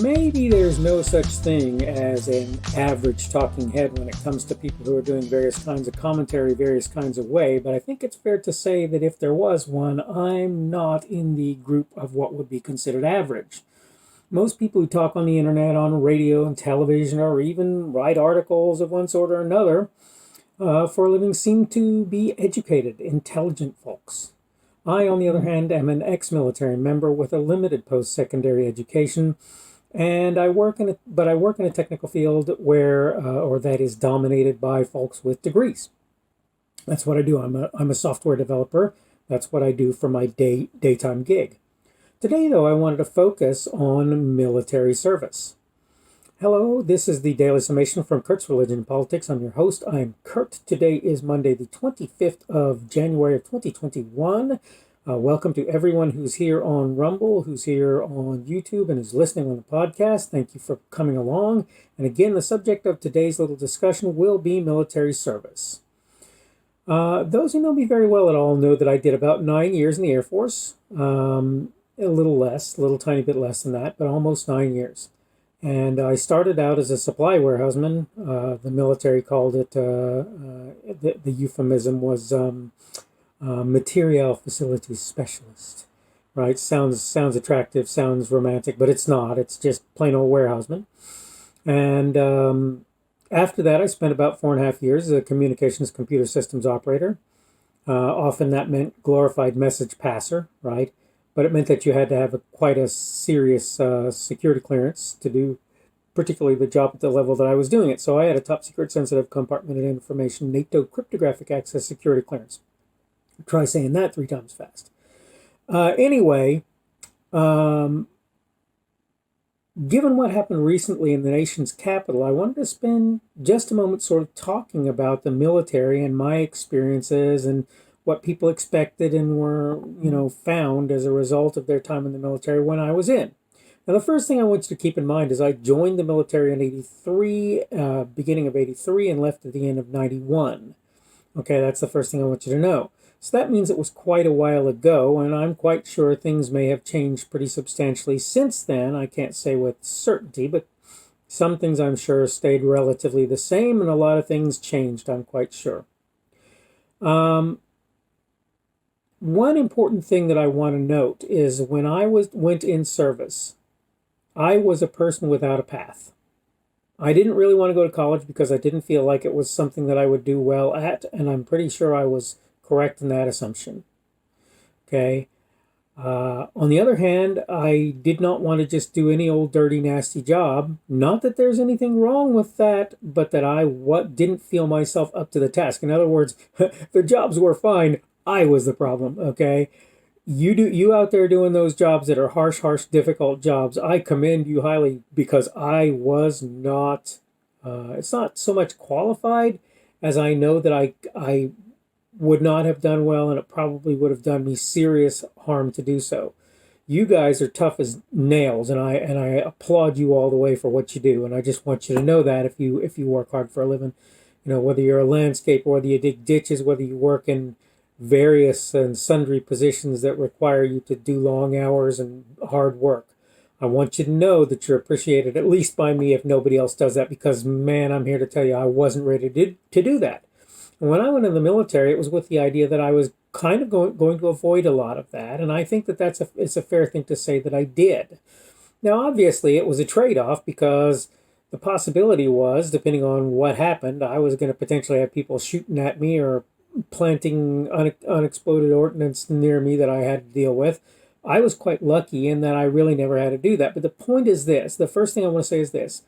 Maybe there's no such thing as an average talking head when it comes to people who are doing various kinds of commentary, various kinds of way, but I think it's fair to say that if there was one, I'm not in the group of what would be considered average. Most people who talk on the internet, on radio and television, or even write articles of one sort or another for a living seem to be educated, intelligent folks. I, on the other hand, am an ex-military member with a limited post-secondary education, and I work in a technical field where, or that is dominated by folks with degrees. That's what I do. I'm a software developer. That's what I do for my daytime gig. Today, though, I wanted to focus on military service. Hello, this is the Daily Summation from Kurt's Religion and Politics. I'm your host. I'm Kurt. Today is Monday, the 25th of January of 2021. Welcome to everyone who's here on Rumble, who's here on YouTube, and is listening on the podcast. Thank you for coming along. And again, the subject of today's little discussion will be military service. Those who know me very well at all know that I did about 9 years in the Air Force. A little tiny bit less than that, but almost 9 years. And I started out as a supply warehouseman. The military called it, the euphemism was material facilities specialist, right? Sounds attractive, sounds romantic, but it's not. It's just plain old warehouseman. And after that, I spent about 4.5 years as a communications computer systems operator. Often that meant glorified message passer, right? But it meant that you had to have quite a serious security clearance to do particularly the job at the level that I was doing it. So I had a top secret sensitive compartmented information NATO cryptographic access security clearance. Try saying that 3 times fast. Anyway, given what happened recently in the nation's capital, I wanted to spend just a moment sort of talking about the military and my experiences and what people expected and were, found as a result of their time in the military when I was in. Now, the first thing I want you to keep in mind is I joined the military in 83, beginning of 83, and left at the end of 91. Okay, that's the first thing I want you to know. So that means it was quite a while ago, and I'm quite sure things may have changed pretty substantially since then. I can't say with certainty, but some things I'm sure stayed relatively the same, and a lot of things changed, I'm quite sure. One important thing that I want to note is when I went in service, I was a person without a path. I didn't really want to go to college because I didn't feel like it was something that I would do well at, and I'm pretty sure I was correct in that assumption. Okay. On the other hand, I did not want to just do any old dirty nasty job. Not that there's anything wrong with that, but that I didn't feel myself up to the task. In other words, the jobs were fine. I was the problem, okay? You out there doing those jobs that are harsh, difficult jobs, I commend you highly because I was not, it's not so much qualified as I know that I would not have done well, and it probably would have done me serious harm to do so. You guys are tough as nails, and I applaud you all the way for what you do, and I just want you to know that if you work hard for a living, whether you're a landscaper, whether you dig ditches, whether you work in various and sundry positions that require you to do long hours and hard work. I want you to know that you're appreciated, at least by me, if nobody else does that, because, man, I'm here to tell you I wasn't ready to do that. And when I went in the military, it was with the idea that I was kind of going to avoid a lot of that, and I think that it's a fair thing to say that I did. Now, obviously, it was a trade-off because the possibility was, depending on what happened, I was going to potentially have people shooting at me or planting unexploded ordnance near me that I had to deal with. I was quite lucky in that I really never had to do that. But the point is this. The first thing I want to say is this.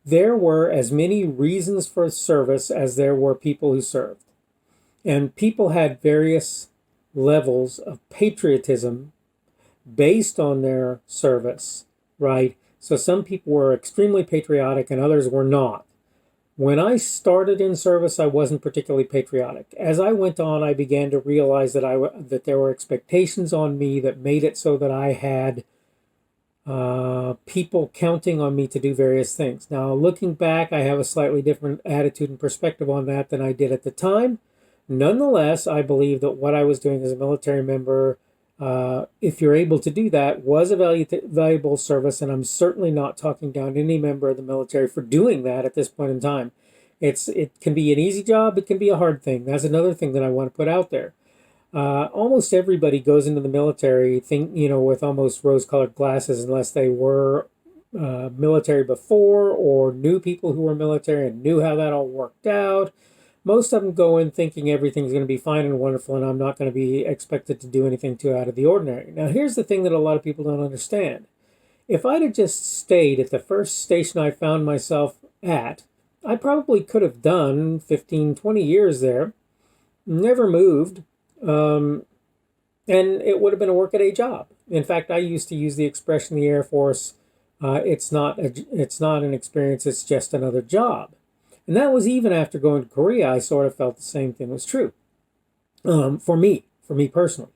There were as many reasons for service as there were people who served. And people had various levels of patriotism based on their service, right? So some people were extremely patriotic and others were not. When I started in service, I wasn't particularly patriotic. As I went on, I began to realize that there were expectations on me that made it so that I had people counting on me to do various things. Now, looking back, I have a slightly different attitude and perspective on that than I did at the time. Nonetheless, I believe that what I was doing as a military member if you're able to do that, was a valuable service, and I'm certainly not talking down any member of the military for doing that at this point in time. It can be an easy job, it can be a hard thing. That's another thing that I want to put out there. Almost everybody goes into the military, with almost rose-colored glasses, unless they were military before or knew people who were military and knew how that all worked out. Most of them go in thinking everything's going to be fine and wonderful, and I'm not going to be expected to do anything too out of the ordinary. Now, here's the thing that a lot of people don't understand. If I'd have just stayed at the first station I found myself at, I probably could have done 15, 20 years there, never moved, and it would have been a workaday job. In fact, I used to use the expression in the Air Force, it's not an experience, it's just another job. And that was even after going to Korea. I sort of felt the same thing was true. For me personally.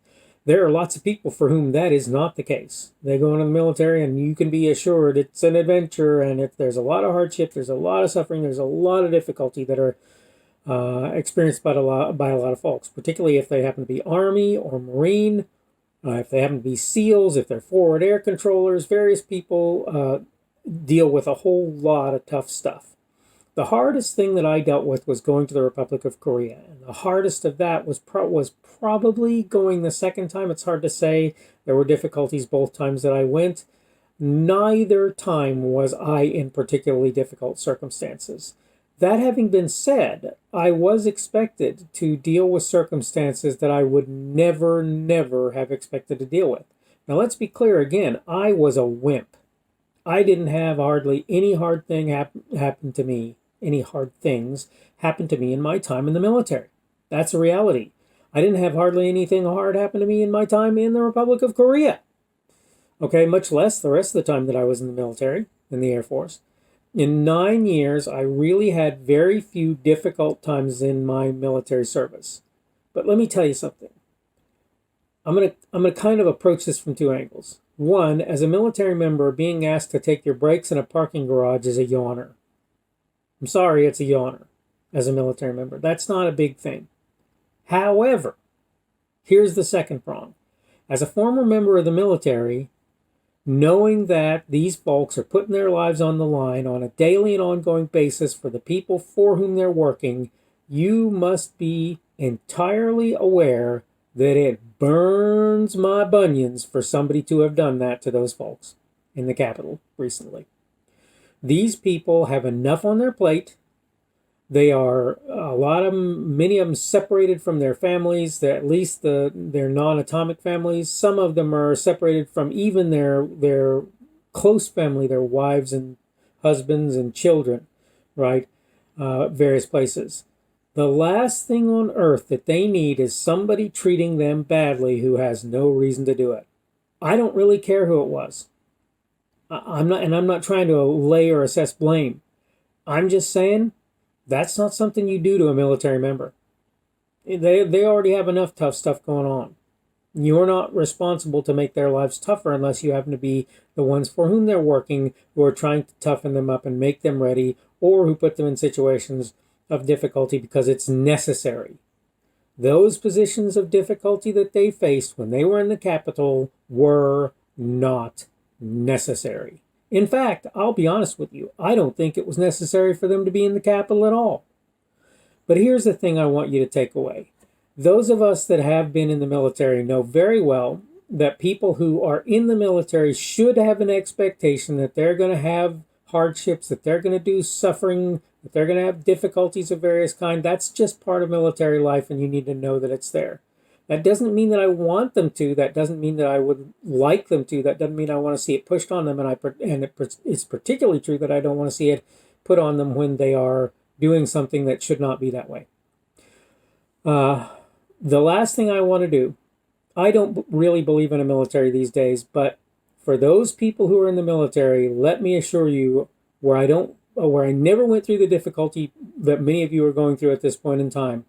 There are lots of people for whom that is not the case. They go into the military and you can be assured it's an adventure, and there's a lot of hardship, there's a lot of suffering, there's a lot of difficulty that are experienced by a lot of folks, particularly if they happen to be Army or Marine, if they happen to be SEALs, if they're forward air controllers. Various people deal with a whole lot of tough stuff. The hardest thing that I dealt with was going to the Republic of Korea. And the hardest of that was probably going the second time. It's hard to say. There were difficulties both times that I went. Neither time was I in particularly difficult circumstances. That having been said, I was expected to deal with circumstances that I would never have expected to deal with. Now, let's be clear again. I was a wimp. I didn't have hardly any hard thing happen to me. Any hard things happened to me in my time in the military. That's a reality. I didn't have hardly anything hard happen to me in my time in the Republic of Korea. Okay, much less the rest of the time that I was in the military, in the Air Force. In 9 years, I really had very few difficult times in my military service. But let me tell you something. I'm gonna kind of approach this from two angles. One, as a military member, being asked to take your breaks in a parking garage is a yawner. I'm sorry, it's a yawner as a military member. That's not a big thing. However, here's the second prong. As a former member of the military, knowing that these folks are putting their lives on the line on a daily and ongoing basis for the people for whom they're working, you must be entirely aware that it burns my bunions for somebody to have done that to those folks in the Capitol recently. These people have enough on their plate. They are, many of them separated from their families, at least their non-atomic families. Some of them are separated from even their close family, their wives and husbands and children, right? Various places. The last thing on earth that they need is somebody treating them badly who has no reason to do it. I don't really care who it was. I'm not trying to lay or assess blame. I'm just saying that's not something you do to a military member. They already have enough tough stuff going on. You're not responsible to make their lives tougher unless you happen to be the ones for whom they're working, who are trying to toughen them up and make them ready, or who put them in situations of difficulty because it's necessary. Those positions of difficulty that they faced when they were in the Capitol were not necessary. In fact, I'll be honest with you, I don't think it was necessary for them to be in the Capitol at all. But here's the thing I want you to take away. Those of us that have been in the military know very well that people who are in the military should have an expectation that they're going to have hardships, that they're going to do suffering, that they're going to have difficulties of various kinds. That's just part of military life, and you need to know that it's there. That doesn't mean that I want them to. That doesn't mean that I would like them to. That doesn't mean I want to see it pushed on them. It's particularly true that I don't want to see it put on them when they are doing something that should not be that way. The last thing I want to do, I don't really believe in a military these days, but for those people who are in the military, let me assure you, where I never went through the difficulty that many of you are going through at this point in time,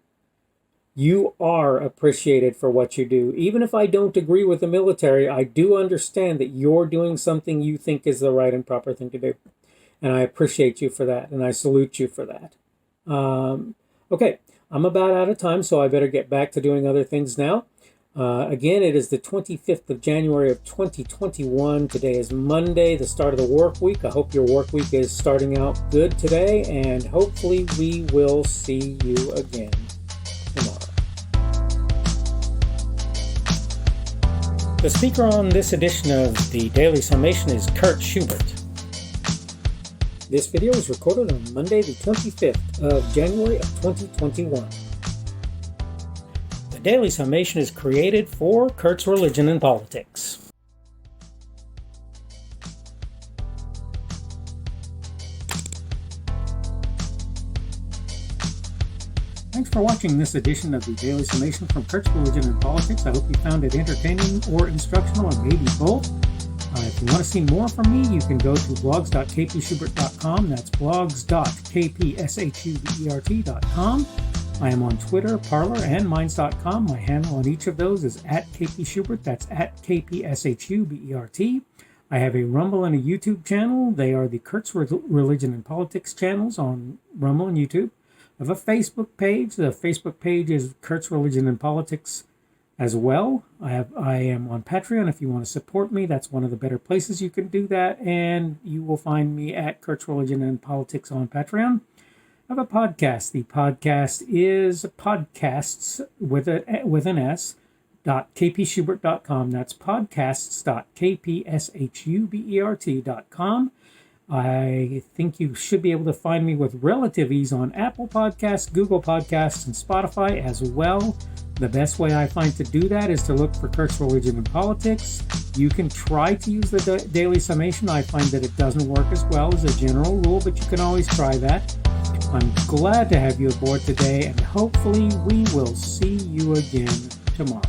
you are appreciated for what you do. Even if I don't agree with the military, I do understand that you're doing something you think is the right and proper thing to do. And I appreciate you for that, and I salute you for that. Okay, I'm about out of time, so I better get back to doing other things now. Again, it is the 25th of January of 2021. Today is Monday, the start of the work week. I hope your work week is starting out good today, and hopefully we will see you again tomorrow. The speaker on this edition of the Daily Summation is Kurt Schubert. This video was recorded on Monday, the 25th of January of 2021. The Daily Summation is created for Kurt's Religion and Politics. Thanks for watching this edition of the Daily Summation from Kurt's Religion and Politics. I hope you found it entertaining or instructional, or maybe both. If you want to see more from me, you can go to blogs.kpschubert.com. That's blogs.kpschubert.com. I am on Twitter, Parler, and Minds.com. My handle on each of those is @kpschubert. That's @kpschubert. I have a Rumble and a YouTube channel. They are the Kurt's Religion and Politics channels on Rumble and YouTube. I have a Facebook page. The Facebook page is Kurt's Religion and Politics as well. I am on Patreon. If you want to support me, that's one of the better places you can do that. And you will find me at Kurt's Religion and Politics on Patreon. I have a podcast. The podcast is podcasts with an S, .kpschubert.com. That's podcasts.kpschubert.com. I think you should be able to find me with relative ease on Apple Podcasts, Google Podcasts, and Spotify as well. The best way I find to do that is to look for Kurt's Religion and Politics. You can try to use the Daily Summation. I find that it doesn't work as well as a general rule, but you can always try that. I'm glad to have you aboard today, and hopefully we will see you again tomorrow.